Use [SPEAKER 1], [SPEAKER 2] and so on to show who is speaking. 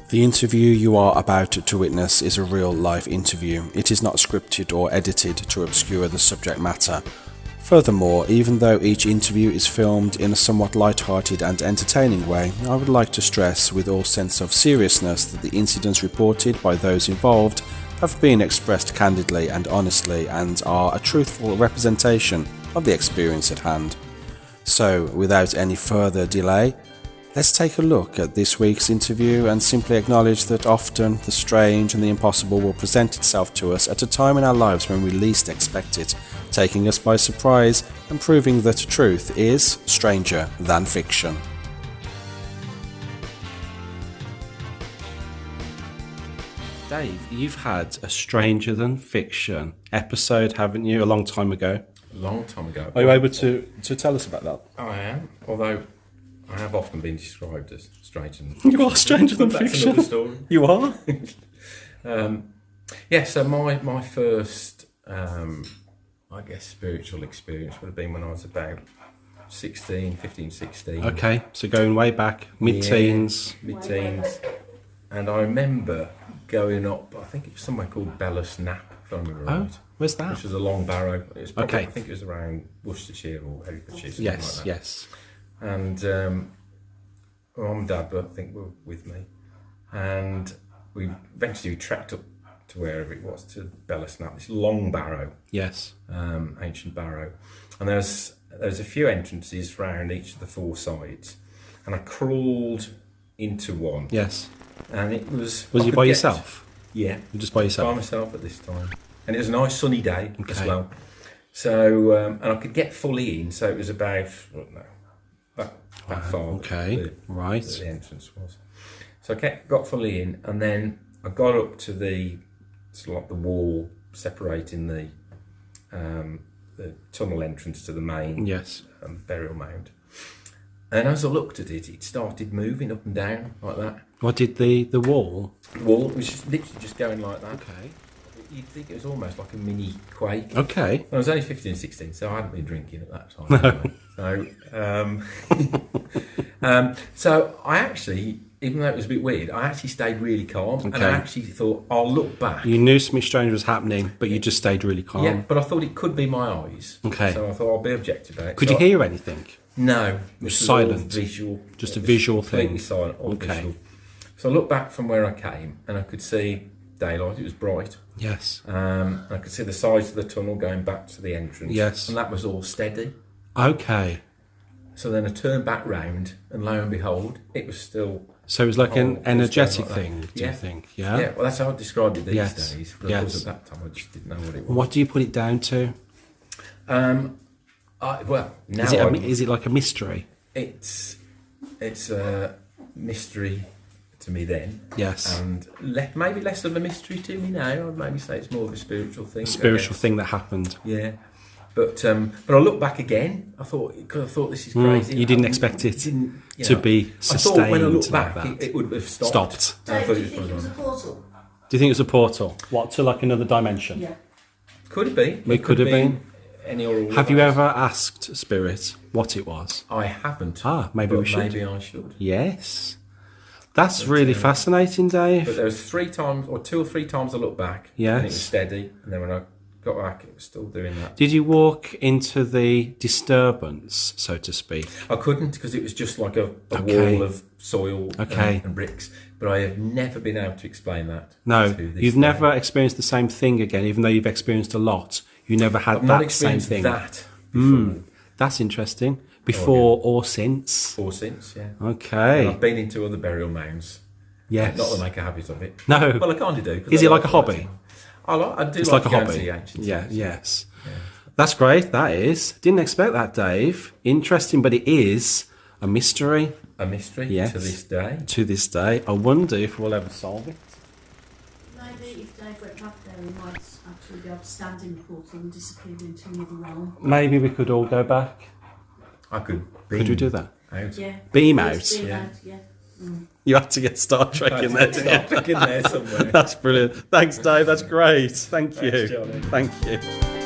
[SPEAKER 1] The interview you are about to witness is a real-life interview. It is not scripted or edited to obscure the subject matter. Furthermore, even though each interview is filmed in a somewhat light-hearted and entertaining way, I would like to stress with all sense of seriousness that the incidents reported by those involved have been expressed candidly and honestly and are a truthful representation of the experience at hand. So, without any further delay, let's take a look at this week's interview and simply acknowledge that often the strange and the impossible will present itself to us at a time in our lives when we least expect it, taking us by surprise and proving that truth is stranger than fiction. Dave, you've had a Stranger Than Fiction episode, haven't you, a long time ago?
[SPEAKER 2] A long time ago.
[SPEAKER 1] Are you able to tell us about that?
[SPEAKER 2] I am, although I have often been described as stranger than fiction.
[SPEAKER 1] You are stranger than
[SPEAKER 2] That's
[SPEAKER 1] fiction.
[SPEAKER 2] Another story.
[SPEAKER 1] You are?
[SPEAKER 2] So my first, I guess, spiritual experience would have been when I was about 16.
[SPEAKER 1] Okay, so going way back, mid-teens.
[SPEAKER 2] Yeah, mid-teens. And I remember going up, I think it was somewhere called Bellas Nap, if I remember right.
[SPEAKER 1] Where's that?
[SPEAKER 2] Which was a long barrow. It was probably,
[SPEAKER 1] Okay.
[SPEAKER 2] I think it was around Worcestershire or Herefordshire, something
[SPEAKER 1] Yes,
[SPEAKER 2] like that.
[SPEAKER 1] yes.
[SPEAKER 2] And Mum and Dad, I think, were with me, and we eventually tracked up to wherever it was, to Bellas Nap, this long barrow,
[SPEAKER 1] Yes.
[SPEAKER 2] ancient barrow, and there's a few entrances round each of the four sides, and I crawled into one.
[SPEAKER 1] Yes.
[SPEAKER 2] And it was.
[SPEAKER 1] Was you by yourself?
[SPEAKER 2] Yeah,
[SPEAKER 1] You're just by yourself?
[SPEAKER 2] by myself at this time, and it was a nice sunny day as
[SPEAKER 1] Okay.
[SPEAKER 2] well. So and I could get fully in, so it was about that far.
[SPEAKER 1] Okay, right.
[SPEAKER 2] The entrance was. So I got fully in, and then I got up to the sort of like the wall separating the tunnel entrance to the main
[SPEAKER 1] Yes.
[SPEAKER 2] burial mound. And as I looked at it, it started moving up and down like that.
[SPEAKER 1] What did the wall?
[SPEAKER 2] The wall was just literally just going like that.
[SPEAKER 1] Okay.
[SPEAKER 2] You'd think it was almost like a mini quake.
[SPEAKER 1] Okay.
[SPEAKER 2] I was only 15, 16, so I hadn't been drinking at that time. No. So I actually, even though it was a bit weird, I actually stayed really calm.
[SPEAKER 1] Okay.
[SPEAKER 2] And I actually thought, I'll look back.
[SPEAKER 1] You knew something strange was happening, but you just stayed really calm.
[SPEAKER 2] Yeah, but I thought it could be my eyes.
[SPEAKER 1] Okay.
[SPEAKER 2] So I thought I'll be objective about it.
[SPEAKER 1] Could
[SPEAKER 2] So
[SPEAKER 1] you hear anything?
[SPEAKER 2] No.
[SPEAKER 1] It was
[SPEAKER 2] all
[SPEAKER 1] silent.
[SPEAKER 2] Visual.
[SPEAKER 1] Just a
[SPEAKER 2] It was
[SPEAKER 1] visual
[SPEAKER 2] completely
[SPEAKER 1] thing.
[SPEAKER 2] silent, all
[SPEAKER 1] Okay.
[SPEAKER 2] visual. So I looked back from where I came, and I could see daylight. It was bright.
[SPEAKER 1] Yes.
[SPEAKER 2] I could see the sides of the tunnel going back to the entrance.
[SPEAKER 1] Yes.
[SPEAKER 2] And that was all steady.
[SPEAKER 1] Okay.
[SPEAKER 2] So then I turned back round, and lo and behold, it was still.
[SPEAKER 1] So it was like an
[SPEAKER 2] it was
[SPEAKER 1] energetic
[SPEAKER 2] going like
[SPEAKER 1] thing,
[SPEAKER 2] that.
[SPEAKER 1] do you
[SPEAKER 2] Yeah.
[SPEAKER 1] think? Yeah?
[SPEAKER 2] Yeah, well, that's how I described it these
[SPEAKER 1] Yes.
[SPEAKER 2] days. But
[SPEAKER 1] Yes.
[SPEAKER 2] of course, at that time, I just didn't know what it was.
[SPEAKER 1] What do you put it down to?
[SPEAKER 2] Well, now
[SPEAKER 1] Is it like a mystery?
[SPEAKER 2] it's a mystery to me then.
[SPEAKER 1] Yes.
[SPEAKER 2] And maybe less of a mystery to me now. I'd maybe say it's more of a spiritual thing.
[SPEAKER 1] A
[SPEAKER 2] I
[SPEAKER 1] spiritual
[SPEAKER 2] guess.
[SPEAKER 1] thing that happened.
[SPEAKER 2] Yeah. But I look back again. I thought this is crazy.
[SPEAKER 1] You didn't
[SPEAKER 2] I
[SPEAKER 1] expect it
[SPEAKER 2] didn't, you
[SPEAKER 1] to
[SPEAKER 2] know,
[SPEAKER 1] be
[SPEAKER 2] I thought when I
[SPEAKER 1] sustained
[SPEAKER 2] looked
[SPEAKER 1] like
[SPEAKER 2] back,
[SPEAKER 1] that.
[SPEAKER 2] it would have stopped. I
[SPEAKER 3] Dave,
[SPEAKER 2] thought
[SPEAKER 3] do
[SPEAKER 2] it
[SPEAKER 3] you
[SPEAKER 2] was
[SPEAKER 3] think it was a
[SPEAKER 2] probably
[SPEAKER 3] portal?
[SPEAKER 1] Do you think it was a portal? What, to like another dimension?
[SPEAKER 3] Yeah.
[SPEAKER 2] could have been.
[SPEAKER 1] It could have been.
[SPEAKER 2] Any or all.
[SPEAKER 1] Have
[SPEAKER 2] of
[SPEAKER 1] you
[SPEAKER 2] those.
[SPEAKER 1] ever asked Spirit what it was?
[SPEAKER 2] I haven't.
[SPEAKER 1] Maybe
[SPEAKER 2] but
[SPEAKER 1] we should.
[SPEAKER 2] Maybe I should.
[SPEAKER 1] Yes. That's really fascinating, Dave.
[SPEAKER 2] But there was 3 times, or 2 or 3 times I looked back.
[SPEAKER 1] Yes.
[SPEAKER 2] And it was steady, and then when I got back, it was still doing that.
[SPEAKER 1] Did you walk into the disturbance, so to speak?
[SPEAKER 2] I couldn't because it was just like a
[SPEAKER 1] Okay.
[SPEAKER 2] wall of soil
[SPEAKER 1] Okay.
[SPEAKER 2] and bricks. But I have never been able to explain that.
[SPEAKER 1] No,
[SPEAKER 2] to this
[SPEAKER 1] you've
[SPEAKER 2] day.
[SPEAKER 1] never experienced the same thing again, even though you've experienced a lot. You never had
[SPEAKER 2] I've not
[SPEAKER 1] that same
[SPEAKER 2] experienced
[SPEAKER 1] thing.
[SPEAKER 2] that before
[SPEAKER 1] That's interesting. Before or since?
[SPEAKER 2] or since, yeah.
[SPEAKER 1] Okay.
[SPEAKER 2] I've been into other burial mounds.
[SPEAKER 1] Yes.
[SPEAKER 2] Not to make a habit of it.
[SPEAKER 1] No.
[SPEAKER 2] Well, I kind of do. 'cause
[SPEAKER 1] Is
[SPEAKER 2] I
[SPEAKER 1] it like a
[SPEAKER 2] to
[SPEAKER 1] hobby?
[SPEAKER 2] it. I do
[SPEAKER 1] It's
[SPEAKER 2] like
[SPEAKER 1] like a
[SPEAKER 2] to go and
[SPEAKER 1] hobby.
[SPEAKER 2] see ancient
[SPEAKER 1] Yeah,
[SPEAKER 2] sites.
[SPEAKER 1] yes. That's great, that is. Didn't expect that, Dave. Interesting, but it is a mystery
[SPEAKER 2] A mystery
[SPEAKER 1] Yes.
[SPEAKER 2] to this day.
[SPEAKER 1] to this day. I wonder if we'll ever solve it.
[SPEAKER 3] Maybe if Dave went back there, he might actually be able to stand in the portal and disappear into another realm.
[SPEAKER 1] Maybe we could all go back.
[SPEAKER 2] I could beam
[SPEAKER 1] Could we do that?
[SPEAKER 2] out.
[SPEAKER 3] Yeah.
[SPEAKER 1] Beam
[SPEAKER 3] Yes,
[SPEAKER 1] out?
[SPEAKER 3] beam
[SPEAKER 2] Yeah.
[SPEAKER 3] out, yeah.
[SPEAKER 1] You have to get Star Trek in there, didn't you?
[SPEAKER 2] in there somewhere.
[SPEAKER 1] That's brilliant. Thanks, Dave. That's great. Thank you.
[SPEAKER 2] Thanks, Johnny.
[SPEAKER 1] Thank you.